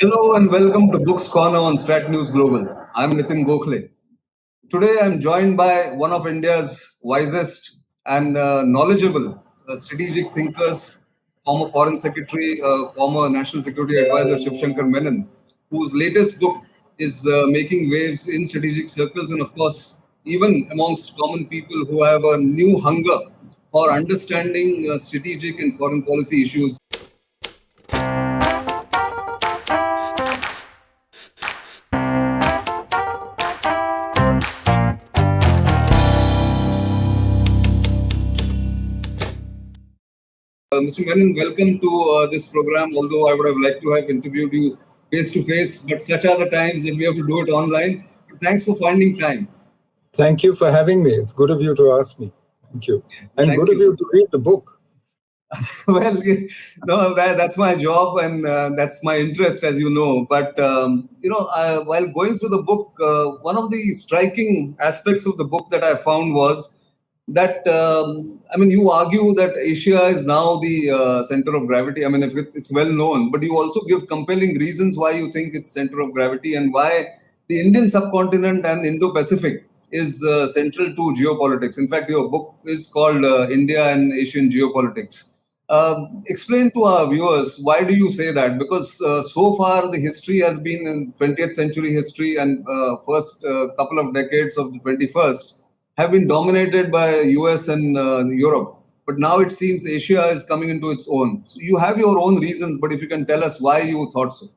Hello and welcome to Books Corner on StratNews Global. I'm Nitin Gokhale. Today I'm joined by one of India's wisest and knowledgeable strategic thinkers, former Foreign Secretary, former National Security Advisor Shivshankar Menon, whose latest book is making waves in strategic circles and, of course, even amongst common people who have a new hunger for understanding strategic and foreign policy issues. Mr. Menon, welcome to this program. Although I would have liked to have interviewed you face to face, but such are the times that we have to do it online. But thanks for finding time. Thank you for having me. It's good of you to ask me. Thank you. And Thank good of you to read the book. Well, no, that's my job and that's my interest, as you know. But, while going through the book, one of the striking aspects of the book that I found was that, you argue that Asia is now the center of gravity. I mean, if it's well known, but you also give compelling reasons why you think it's center of gravity and why the Indian subcontinent and Indo-Pacific is central to geopolitics. In fact, your book is called India and Asian Geopolitics. Explain to our viewers, why do you say that? Because so far the history has been in 20th century history and first couple of decades of the 21st have been dominated by US and Europe. But now it seems Asia is coming into its own. So you have your own reasons, but if you can tell us why you thought so.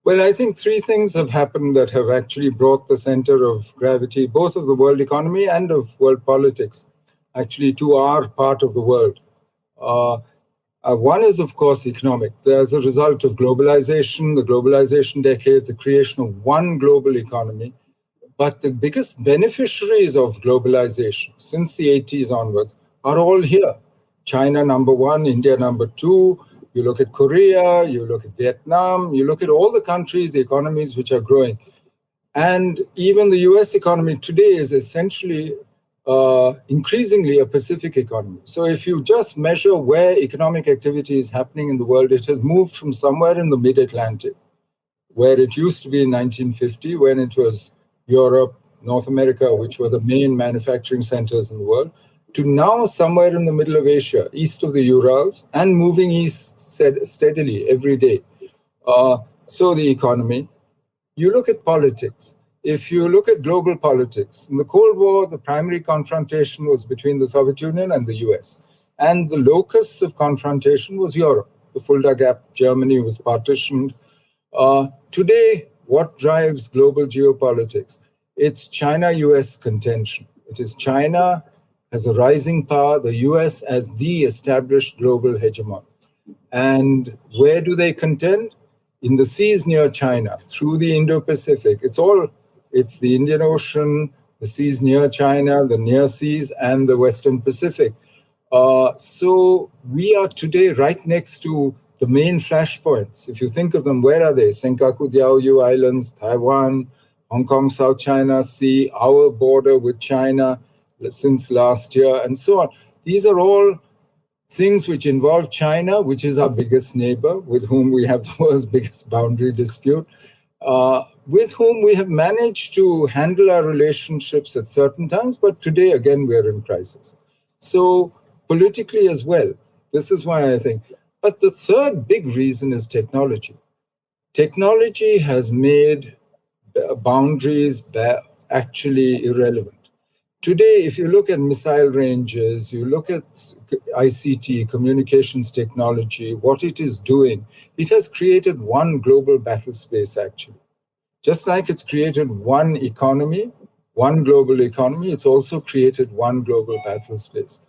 Well, I think three things have happened that have actually brought the center of gravity, both of the world economy and of world politics, actually to our part of the world. One is, of course, economic. As a result of globalization, the globalization decades, the creation of one global economy. But the biggest beneficiaries of globalization since the 80s onwards are all here. China, number one, India, number two. You look at Korea, you look at Vietnam, you look at all the countries, the economies which are growing. And even the US economy today is essentially increasingly a Pacific economy. So if you just measure where economic activity is happening in the world, it has moved from somewhere in the mid-Atlantic, where it used to be in 1950, when it was Europe, North America, which were the main manufacturing centers in the world, to now somewhere in the middle of Asia, east of the Urals, and moving east steadily every day. So the economy. You look at politics. If you look at global politics, in the Cold War, the primary confrontation was between the Soviet Union and the US. And the locus of confrontation was Europe. The Fulda Gap, Germany was partitioned. Today, what drives global geopolitics? It's China-US contention. It is China as a rising power, the US as the established global hegemon. And where do they contend? In the seas near China, through the Indo-Pacific. It's the Indian Ocean, the seas near China, the near seas, and the Western Pacific. So we are today right next to the main flashpoints. If you think of them, where are they? Senkaku Diaoyu Islands, Taiwan, Hong Kong, South China Sea, our border with China since last year, and so on. These are all things which involve China, which is our biggest neighbor, with whom we have the world's biggest boundary dispute, with whom we have managed to handle our relationships at certain times, but today, again, we're in crisis. So politically as well, this is why I think. But the third big reason is technology. Technology has made boundaries actually irrelevant. Today, if you look at missile ranges, you look at ICT, communications technology, what it is doing, it has created one global battle space, actually. Just like it's created one economy, one global economy, it's also created one global battle space.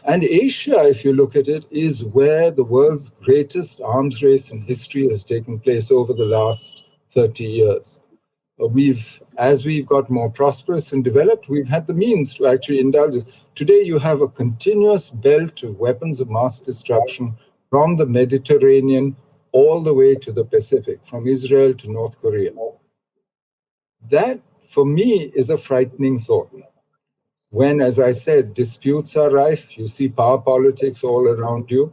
And Asia, if you look at it, is where the world's greatest arms race in history has taken place over the last 30 years. As we've got more prosperous and developed, we've had the means to actually indulge this. Today, you have a continuous belt of weapons of mass destruction from the Mediterranean all the way to the Pacific, from Israel to North Korea. That, for me, is a frightening thought. When, as I said, disputes are rife, you see power politics all around you,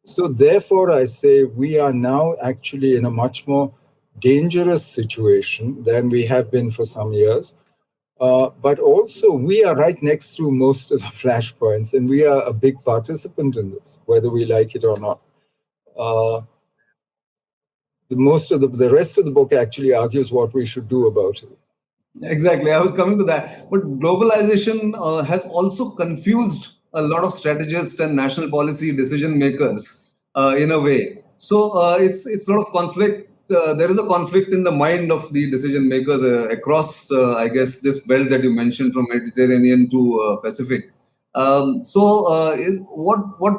So therefore, I say we are now actually in a much more dangerous situation than we have been for some years. But also, we are right next to most of the flashpoints, and we are a big participant in this, whether we like it or not. Uh, the rest of the book actually argues what we should do about it. Exactly. I was coming to that. But globalization has also confused a lot of strategists and national policy decision makers in a way. So it's sort of conflict. There is a conflict in the mind of the decision makers across, I guess, this belt that you mentioned from Mediterranean to Pacific. What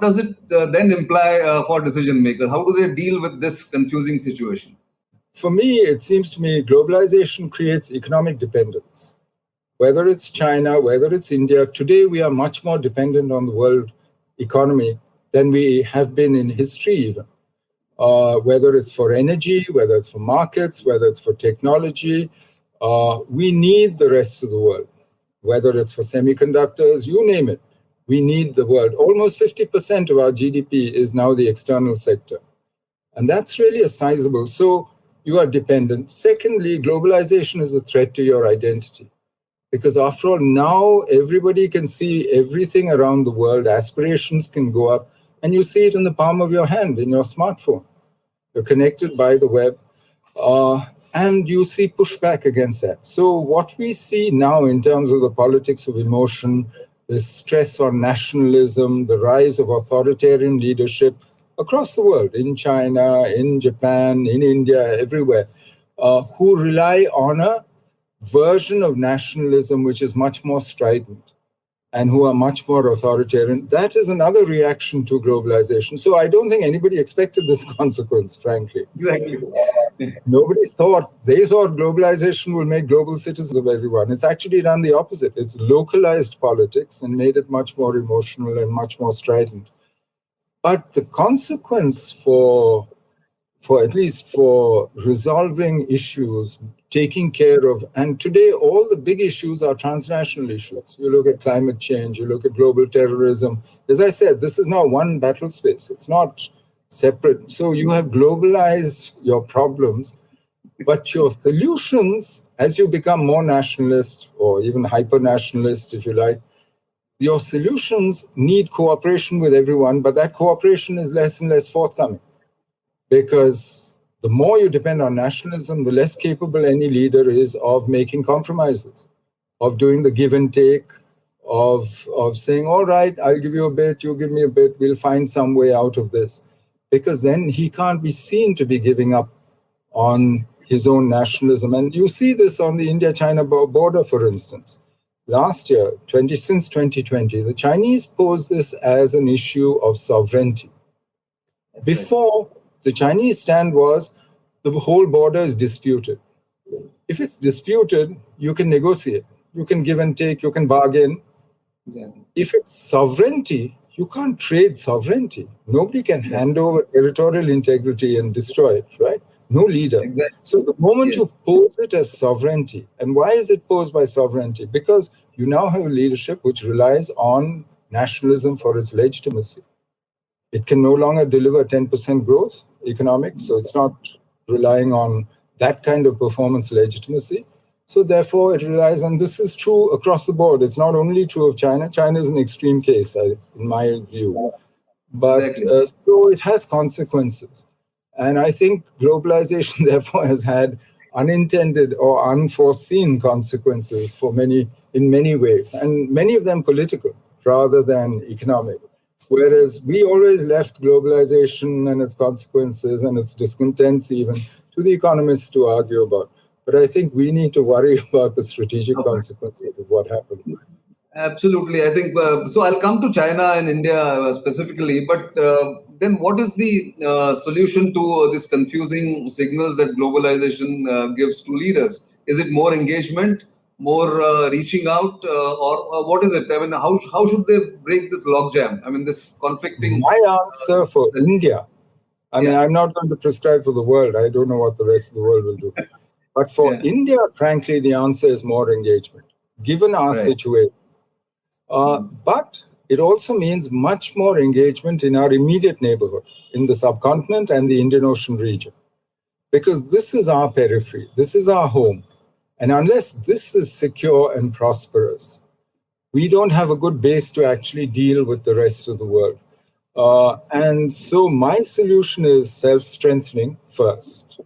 does it then imply for decision makers? How do they deal with this confusing situation? For me, it seems to me globalization creates economic dependence. Whether it's China, whether it's India, today we are much more dependent on the world economy than we have been in history even. Whether it's for energy, whether it's for markets, whether it's for technology, we need the rest of the world. Whether it's for semiconductors, you name it, we need the world. Almost 50% of our GDP is now the external sector. And that's really a sizable. So you are dependent. Secondly, globalization is a threat to your identity. Because after all, now everybody can see everything around the world, aspirations can go up, and you see it in the palm of your hand, in your smartphone. You're connected by the web, and you see pushback against that. So what we see now in terms of the politics of emotion, the stress on nationalism, the rise of authoritarian leadership across the world, in China, in Japan, in India, everywhere, who rely on a version of nationalism which is much more strident and who are much more authoritarian. That is another reaction to globalization. So I don't think anybody expected this consequence, frankly. Exactly. Nobody they thought globalization will make global citizens of everyone. It's actually done the opposite. It's localized politics and made it much more emotional and much more strident. But the consequence for at least for resolving issues, taking care of, and today all the big issues are transnational issues. You look at climate change, you look at global terrorism. As I said, this is now one battle space. It's not separate. So you have globalized your problems, but your solutions, as you become more nationalist or even hyper-nationalist, if you like, your solutions need cooperation with everyone, but that cooperation is less and less forthcoming. Because the more you depend on nationalism, the less capable any leader is of making compromises, of doing the give and take, of saying, all right, I'll give you a bit, you give me a bit, we'll find some way out of this. Because then he can't be seen to be giving up on his own nationalism. And you see this on the India-China border, for instance. Last year, since 2020, the Chinese posed this as an issue of sovereignty. Before, the Chinese stand was the whole border is disputed. If it's disputed, you can negotiate, you can give and take, you can bargain. Yeah. If it's sovereignty, you can't trade sovereignty. Nobody can hand over territorial integrity and destroy it, right? No leader. Exactly. So the moment you pose it as sovereignty, and why is it posed by sovereignty? Because you now have a leadership which relies on nationalism for its legitimacy. It can no longer deliver 10% growth economic, so it's not relying on that kind of performance legitimacy. So therefore, it relies on, this is true across the board. It's not only true of China. China is an extreme case, in my view. But so it has consequences. And I think globalization, therefore, has had unintended or unforeseen consequences in many ways, and many of them political rather than economic. Whereas we always left globalization and its consequences and its discontents even to the economists to argue about. But I think we need to worry about the strategic consequences of what happened. Absolutely. I think so. I'll come to China and India specifically, but then what is the solution to this confusing signals that globalization gives to leaders? Is it more engagement, more reaching out, or what is it? I mean, how should they break this logjam? I mean, this conflicting. My answer for India, I mean, I'm not going to prescribe for the world. I don't know what the rest of the world will do. But for India, frankly, the answer is more engagement, given our situation. But it also means much more engagement in our immediate neighborhood, in the subcontinent and the Indian Ocean region. Because this is our periphery, this is our home. And unless this is secure and prosperous, we don't have a good base to actually deal with the rest of the world. And so my solution is self-strengthening first.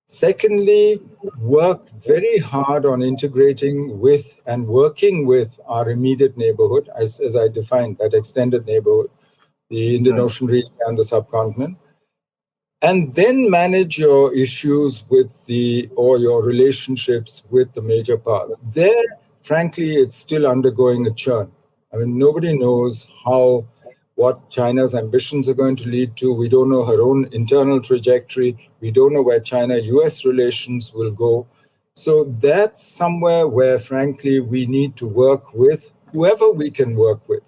Secondly, work very hard on integrating with and working with our immediate neighborhood, as I defined, that extended neighborhood, the Indian Ocean region and the subcontinent. And then manage your issues with or your relationships with the major powers. There, frankly, it's still undergoing a churn. I mean, nobody knows what China's ambitions are going to lead to. We don't know her own internal trajectory. We don't know where China-US relations will go. So that's somewhere where, frankly, we need to work with whoever we can work with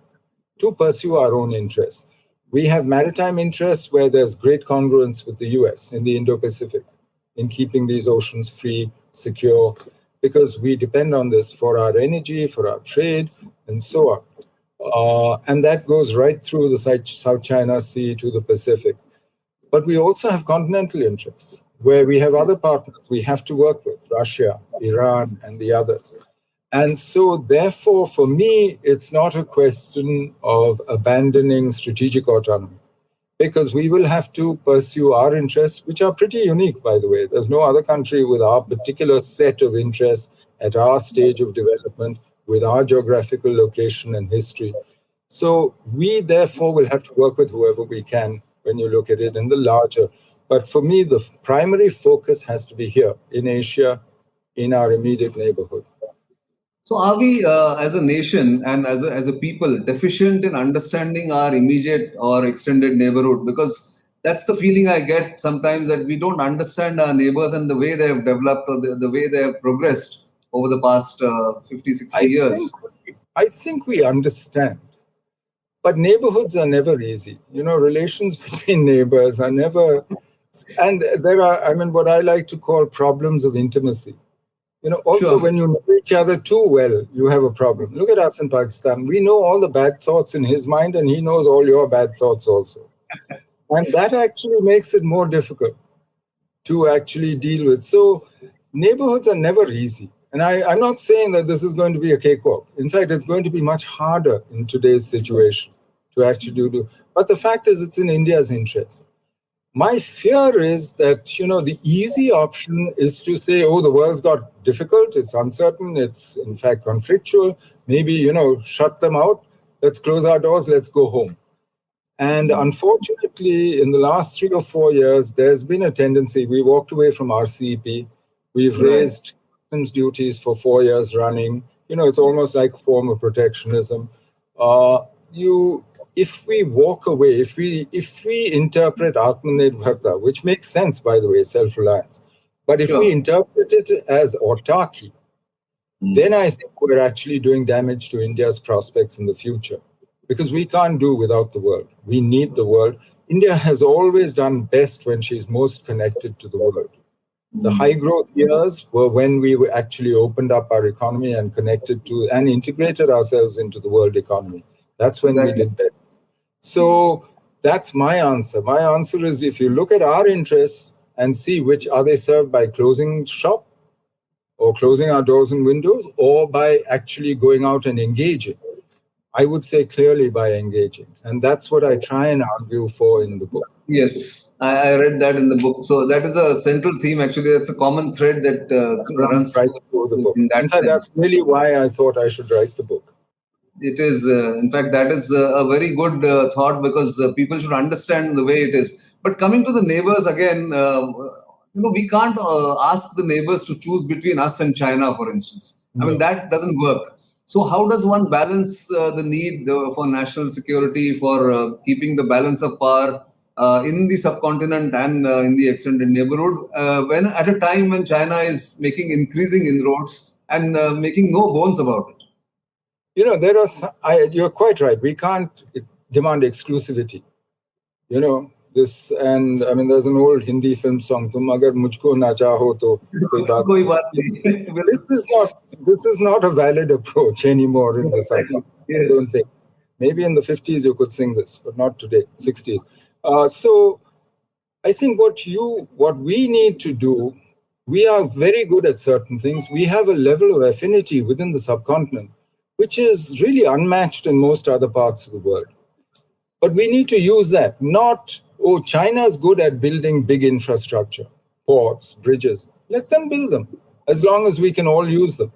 to pursue our own interests. We have maritime interests where there's great congruence with the US in the Indo-Pacific, in keeping these oceans free, secure, because we depend on this for our energy, for our trade, and so on. And that goes right through the South China Sea to the Pacific. But we also have continental interests, where we have other partners we have to work with, Russia, Iran, and the others. And so, therefore, for me, it's not a question of abandoning strategic autonomy, because we will have to pursue our interests, which are pretty unique, by the way. There's no other country with our particular set of interests at our stage of development, with our geographical location and history. So we, therefore, will have to work with whoever we can when you look at it in the larger. But for me, the primary focus has to be here, in Asia, in our immediate neighborhood. So are we, as a nation and as a people, deficient in understanding our immediate or extended neighborhood? Because that's the feeling I get sometimes, that we don't understand our neighbors and the way they have developed, or the way they have progressed over the past 50, 60 years. I think we understand. But neighborhoods are never easy. You know, relations between neighbors are never... And there are, I mean, what I like to call problems of intimacy. You know, also, when you know each other too well, you have a problem. Look at us in Pakistan. We know all the bad thoughts in his mind, and he knows all your bad thoughts also. And that actually makes it more difficult to actually deal with. So neighborhoods are never easy. And I'm not saying that this is going to be a cakewalk. In fact, it's going to be much harder in today's situation to actually do. But the fact is, it's in India's interest. My fear is that, you know, the easy option is to say, oh, the world's got difficult, it's uncertain, it's in fact conflictual. Maybe, you know, shut them out. Let's close our doors, let's go home. And unfortunately, in the last 3 or 4 years, there's been a tendency. We walked away from RCEP. We've raised customs duties for 4 years running. You know, it's almost like a form of protectionism. If we walk away, if we interpret Atmanirbharta, which makes sense, by the way, self-reliance, but if we interpret it as autarky, then I think we're actually doing damage to India's prospects in the future, because we can't do without the world. We need the world. India has always done best when she's most connected to the world. The high growth years were when we actually opened up our economy and connected to and integrated ourselves into the world economy. That's when we did that. So that's my answer. My answer is, if you look at our interests and see which are they served by closing shop or closing our doors and windows, or by actually going out and engaging, I would say clearly by engaging. And that's what I try and argue for in the book. Yes, I read that in the book. So that is a central theme, actually. That's a common thread that runs right through the book. In fact, that's really why I thought I should write the book. It is, in fact, that is a very good thought, because people should understand the way it is. But coming to the neighbors again, we can't ask the neighbors to choose between us and China, for instance. I mean, that doesn't work. So how does one balance the need for national security, for keeping the balance of power in the subcontinent and in the extended neighborhood, when at a time when China is making increasing inroads and making no bones about it? You know, you're quite right. We can't demand exclusivity. You know, and I mean, there's an old Hindi film song, "Tum agar mujhko na chaho to koi baat nahi." This is not a valid approach anymore in the South. I don't think. Maybe in the 50s you could sing this, but not today, 60s. So I think what we need to do, we are very good at certain things. We have a level of affinity within the subcontinent, which is really unmatched in most other parts of the world. But we need to use that, not, oh, China's good at building big infrastructure, ports, bridges. Let them build them, as long as we can all use them.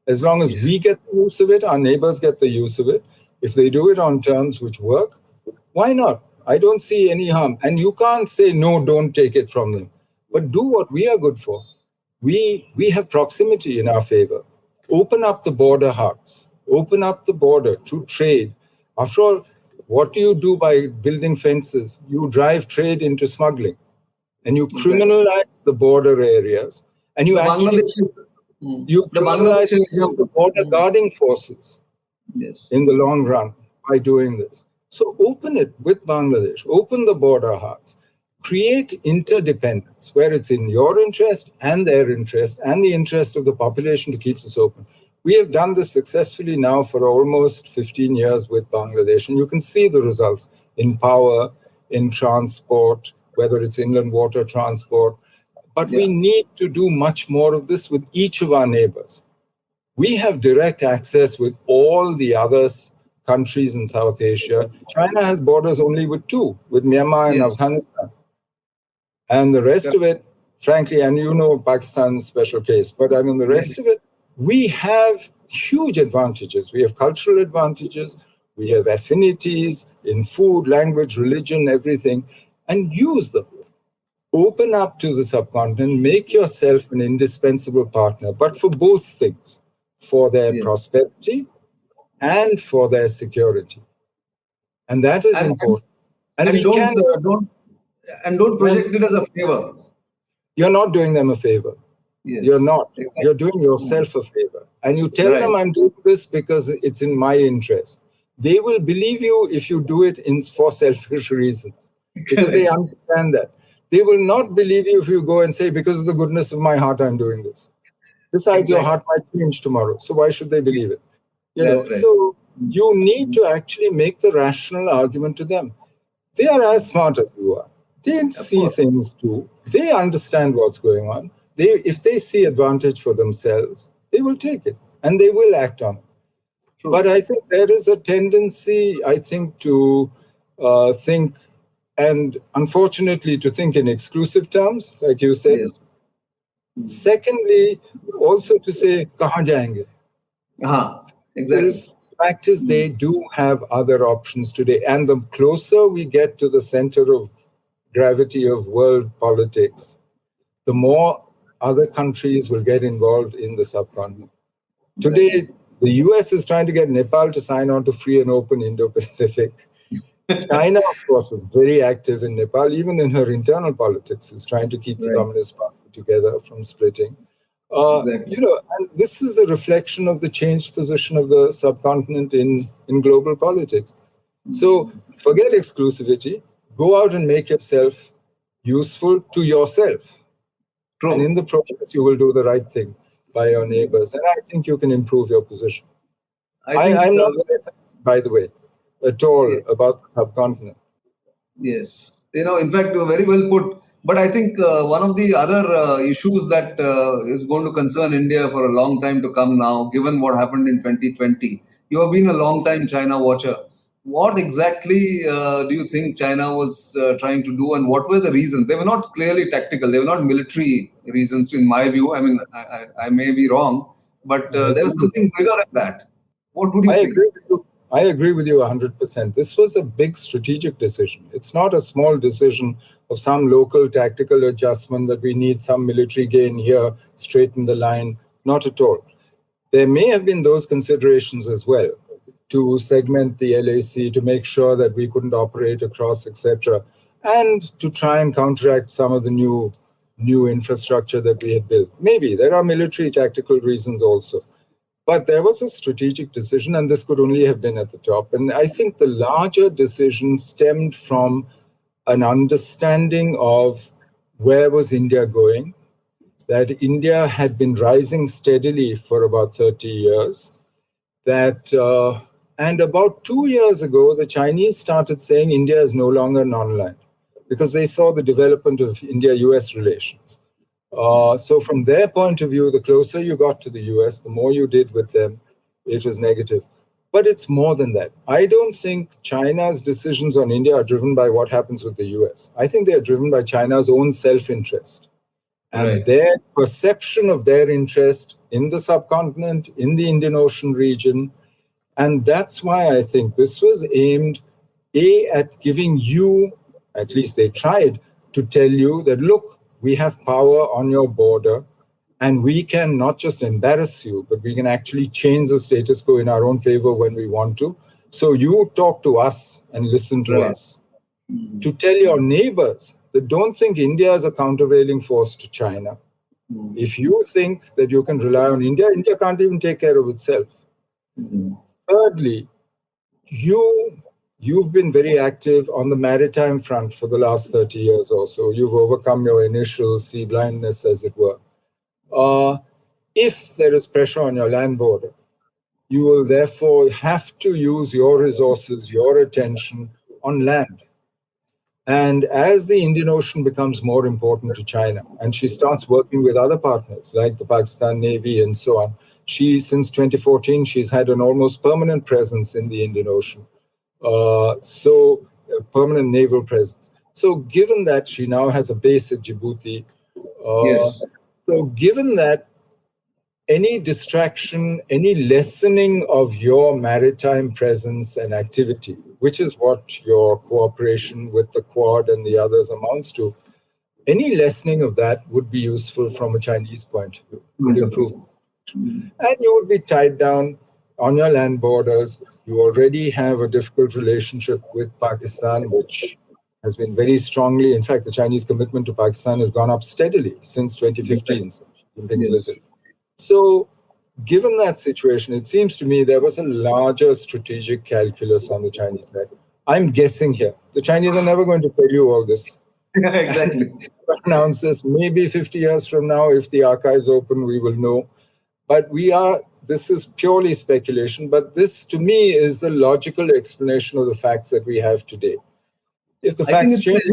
As long as we get the use of it, our neighbors get the use of it. If they do it on terms which work, why not? I don't see any harm. And you can't say, no, don't take it from them. But do what we are good for. We have proximity in our favor. Open up the border hubs. Open up the border to trade. After all, what do you do by building fences? You drive trade into smuggling. And you criminalize the border areas. And you you criminalize the border guarding forces in the long run by doing this. So open it with Bangladesh, open the border hearts, create interdependence where it's in your interest and their interest and the interest of the population to keep this open. We have done this successfully now for almost 15 years with Bangladesh, and you can see the results in power, in transport, whether it's inland water transport. But we need to do much more of this with each of our neighbors. We have direct access with all the other countries in South Asia. China has borders only with two, with Myanmar and Afghanistan. And the rest of it, frankly, and you know Pakistan's special case, but I mean the rest of it, we have huge advantages. We have cultural advantages, we have affinities in food, language, religion, everything, and use them. Open up to the subcontinent, make yourself an indispensable partner, but for both things, for their prosperity and for their security. And that is important. And don't project it as a favor. You're not doing them a favor. You're not. You're doing yourself a favor. And you tell them, I'm doing this because it's in my interest. They will believe you if you do it for selfish reasons, because they understand that. They will not believe you if you go and say, because of the goodness of my heart, I'm doing this. Besides, your heart might change tomorrow. So why should they believe it? So you need to actually make the rational argument to them. They are as smart as you are. They see things too. They understand what's going on. If they see advantage for themselves, they will take it and they will act on it. True. But I think there is a tendency, to think, and unfortunately to think in exclusive terms, like you said. Secondly, also to say, kahan jayenge? Exactly. The fact is, they do have other options today. And the closer we get to the center of gravity of world politics, the more other countries will get involved in the subcontinent. Today, the US is trying to get Nepal to sign on to free and open Indo-Pacific. China, of course, is very active in Nepal, even in her internal politics, is trying to keep the Communist Party together from splitting. And this is a reflection of the changed position of the subcontinent in global politics. So forget exclusivity, go out and make yourself useful to yourself. True. And in the process, you will do the right thing by your neighbors. And I think you can improve your position. I'm not, by the way, at all about the subcontinent. Yes. In fact, very well put. But I think one of the other issues that is going to concern India for a long time to come now, given what happened in 2020, you have been a long-time China watcher. What exactly do you think China was trying to do, and what were the reasons? They were not clearly tactical. They were not military reasons, in my view. I mean, I may be wrong, but there was something bigger than that. What would you think? I agree with you 100%. This was a big strategic decision. It's not a small decision of some local tactical adjustment that we need some military gain here, straighten the line. Not at all. There may have been those considerations as well, to segment the LAC, to make sure that we couldn't operate across, etc., and to try and counteract some of the new infrastructure that we had built. Maybe there are military tactical reasons also. But there was a strategic decision, and this could only have been at the top. And I think the larger decision stemmed from an understanding of where was India going, that India had been rising steadily for about 30 years, that And about 2 years ago, the Chinese started saying India is no longer non-aligned because they saw the development of India-US relations. So from their point of view, the closer you got to the US, the more you did with them, it was negative. But it's more than that. I don't think China's decisions on India are driven by what happens with the US. I think they are driven by China's own self-interest and their perception of their interest in the subcontinent, in the Indian Ocean region. And that's why I think this was aimed, at giving you, at least they tried, to tell you that, look, we have power on your border, and we can not just embarrass you, but we can actually change the status quo in our own favor when we want to. So you talk to us and listen to us. To tell your neighbors that don't think India is a countervailing force to China. If you think that you can rely on India, India can't even take care of itself. Thirdly, you've been very active on the maritime front for the last 30 years or so. You've overcome your initial sea blindness, as it were. If there is pressure on your land border, you will therefore have to use your resources, your attention on land. And as the Indian Ocean becomes more important to China, and she starts working with other partners like the Pakistan Navy and so on, since 2014, she's had an almost permanent presence in the Indian Ocean. So a permanent naval presence. So given that she now has a base at Djibouti, so given that any distraction, any lessening of your maritime presence and activity, which is what your cooperation with the Quad and the others amounts to, any lessening of that would be useful from a Chinese point of view, would improve the situation. And you would be tied down on your land borders. You already have a difficult relationship with Pakistan, which has been very strongly, in fact, the Chinese commitment to Pakistan has gone up steadily since 2015. So given that situation, it seems to me there was a larger strategic calculus on the Chinese side. I'm guessing here. The Chinese are never going to tell you all this. Exactly. Announce this. Maybe 50 years from now, if the archives open, we will know. But this is purely speculation, but this to me is the logical explanation of the facts that we have today. If the facts change...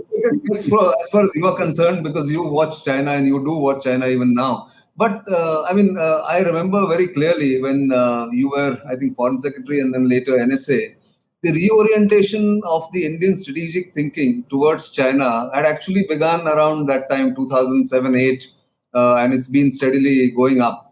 as far as you are concerned, because you watch China and you do watch China even now. But I remember very clearly when you were, I think, Foreign Secretary and then later NSA, the reorientation of the Indian strategic thinking towards China had actually begun around that time, 2007-8, and it's been steadily going up.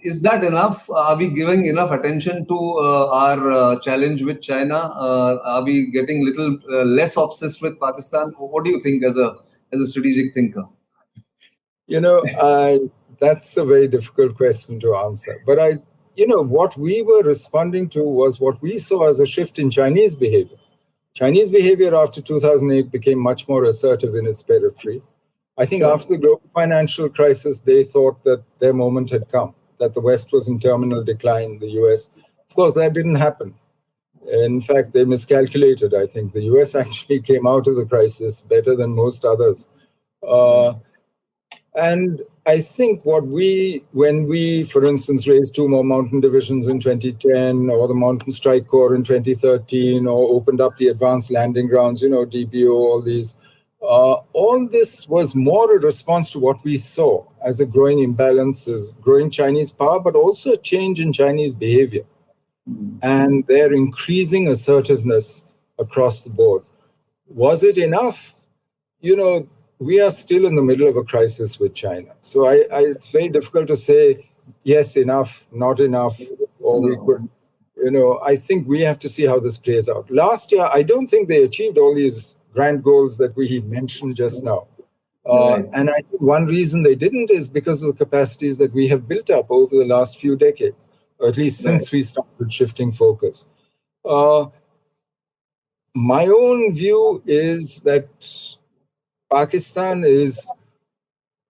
Is that enough? Are we giving enough attention to our challenge with China? Are we getting little less obsessed with Pakistan? What do you think as a strategic thinker? That's a very difficult question to answer. But what we were responding to was what we saw as a shift in Chinese behavior. Chinese behavior after 2008 became much more assertive in its periphery. I think after the global financial crisis, they thought that their moment had come, that the West was in terminal decline, the US. Of course, that didn't happen. In fact, they miscalculated, I think. The US actually came out of the crisis better than most others. And I think when we, for instance, raised 2 more mountain divisions in 2010, or the Mountain Strike Corps in 2013, or opened up the advanced landing grounds, DBO, all these, all this was more a response to what we saw as a growing imbalance, as growing Chinese power, but also a change in Chinese behavior and their increasing assertiveness across the board. Was it enough? We are still in the middle of a crisis with China. So it's very difficult to say, yes, enough, not enough, or we could, I think we have to see how this plays out. Last year, I don't think they achieved all these grand goals that we mentioned just now. And I think one reason they didn't is because of the capacities that we have built up over the last few decades, or at least since we started shifting focus. My own view is that Pakistan is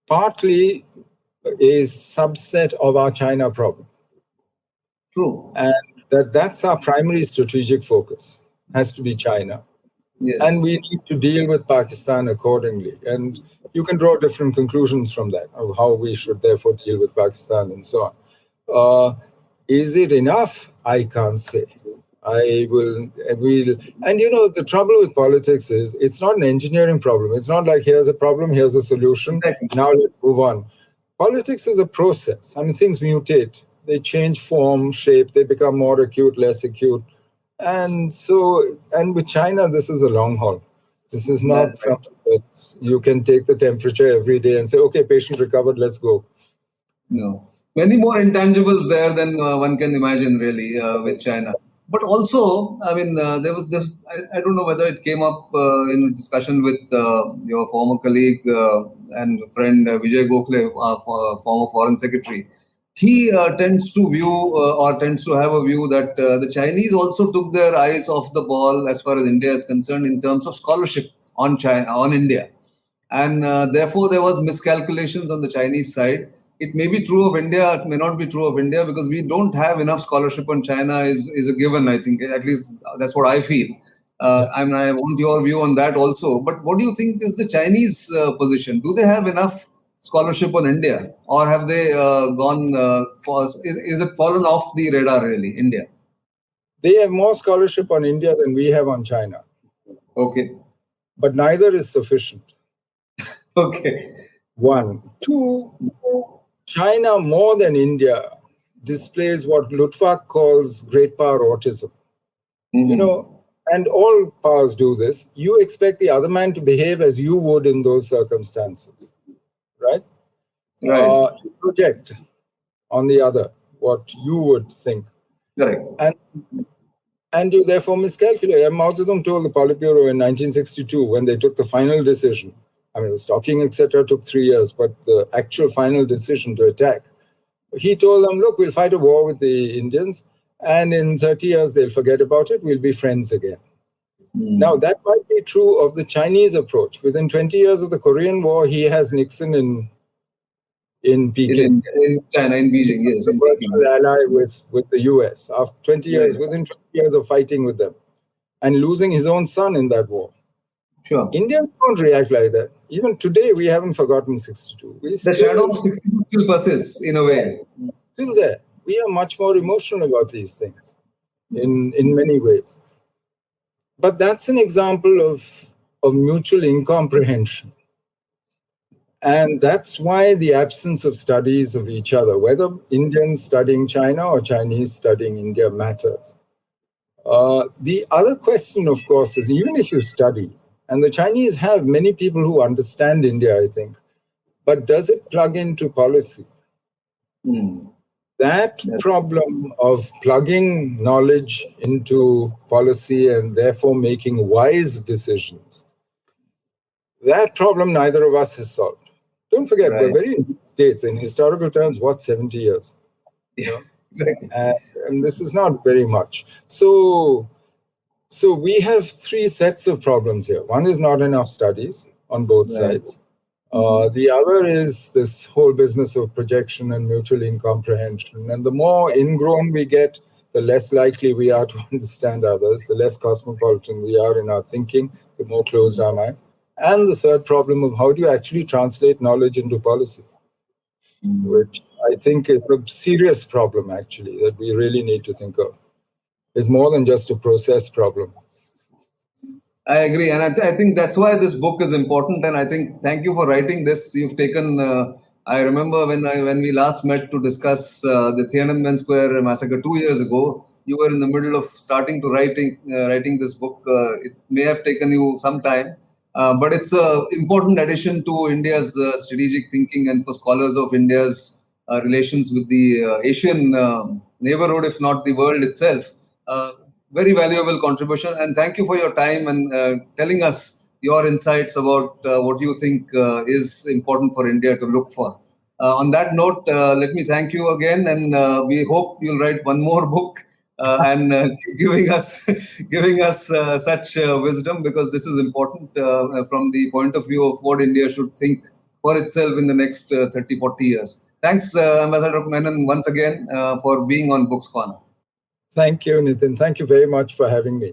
partly a subset of our China problem. True. And that's our primary strategic focus, has to be China. Yes. And we need to deal with Pakistan accordingly. And you can draw different conclusions from that, of how we should therefore deal with Pakistan and so on. Is it enough? I can't say. And the trouble with politics is it's not an engineering problem. It's not like here's a problem, here's a solution, Exactly. now let's move on. Politics is a process. I mean, things mutate, they change form, shape, they become more acute, less acute. And with China, this is a long haul. This is not That's right. something that you can take the temperature every day and say, okay, patient recovered, let's go. No, many more intangibles there than one can imagine, really, with China. But also, I mean, there was this. I don't know whether it came up in discussion with your former colleague and friend Vijay Gokhale, former Foreign Secretary. He tends to view or tends to have a view that the Chinese also took their eyes off the ball as far as India is concerned in terms of scholarship on China, on India, and therefore there was miscalculations on the Chinese side. It may be true of India, it may not be true of India, because we don't have enough scholarship on China is a given. I think at least that's what I feel. I want your view on that also. But what do you think is the Chinese position? Do they have enough scholarship on India, or have they gone for? Is it fallen off the radar really? India. They have more scholarship on India than we have on China. Okay. But neither is sufficient. Okay. One. Two, China more than India displays what Luttwak calls great power autism. Mm-hmm. And all powers do this. You expect the other man to behave as you would in those circumstances, right? Right. You project on the other what you would think. Correct. And you therefore miscalculate. And Mao Zedong told the Politburo in 1962 when they took the final decision. I mean, the stocking, etc., took 3 years, but the actual final decision to attack, he told them, look, we'll fight a war with the Indians, and in 30 years, they'll forget about it. We'll be friends again. Now, that might be true of the Chinese approach. Within 20 years of the Korean War, he has Nixon in Peking. In China, in Beijing, yes. A virtual ally with the US. After 20 years, within 20 years of fighting with them, and losing his own son in that war. Sure. Indians don't react like that. Even today, we haven't forgotten 62. The shadow of 62 still persists in a way. Still there. We are much more emotional about these things in many ways. But that's an example of mutual incomprehension. And that's why the absence of studies of each other, whether Indians studying China or Chinese studying India, matters. The other question, of course, is even if you study, and the Chinese have many people who understand India, I think, but does it plug into policy? That problem of plugging knowledge into policy and therefore making wise decisions, that problem neither of us has solved. Don't forget, we're very new states. In historical terms, 70 years? Exactly. And this is not very much. So we have 3 sets of problems here. One is not enough studies on both sides. The other is this whole business of projection and mutual incomprehension. And the more ingrown we get, the less likely we are to understand others, the less cosmopolitan we are in our thinking, the more closed our minds. And the third problem of how do you actually translate knowledge into policy, which I think is a serious problem, actually, that we really need to think of. It's more than just a process problem. I agree. And I think that's why this book is important. And I think, thank you for writing this. You've taken, I remember when we last met to discuss the Tiananmen Square massacre 2 years ago, you were in the middle of starting to writing this book. It may have taken you some time. But it's an important addition to India's strategic thinking and for scholars of India's relations with the Asian neighborhood, if not the world itself. Very valuable contribution. And thank you for your time and telling us your insights about what you think is important for India to look for. On that note, let me thank you again. And we hope you'll write one more book. And giving us such wisdom, because this is important from the point of view of what India should think for itself in the next 30, 40 years. Thanks, Ambassador Menon, once again for being on Books Corner. Thank you, Nitin. Thank you very much for having me.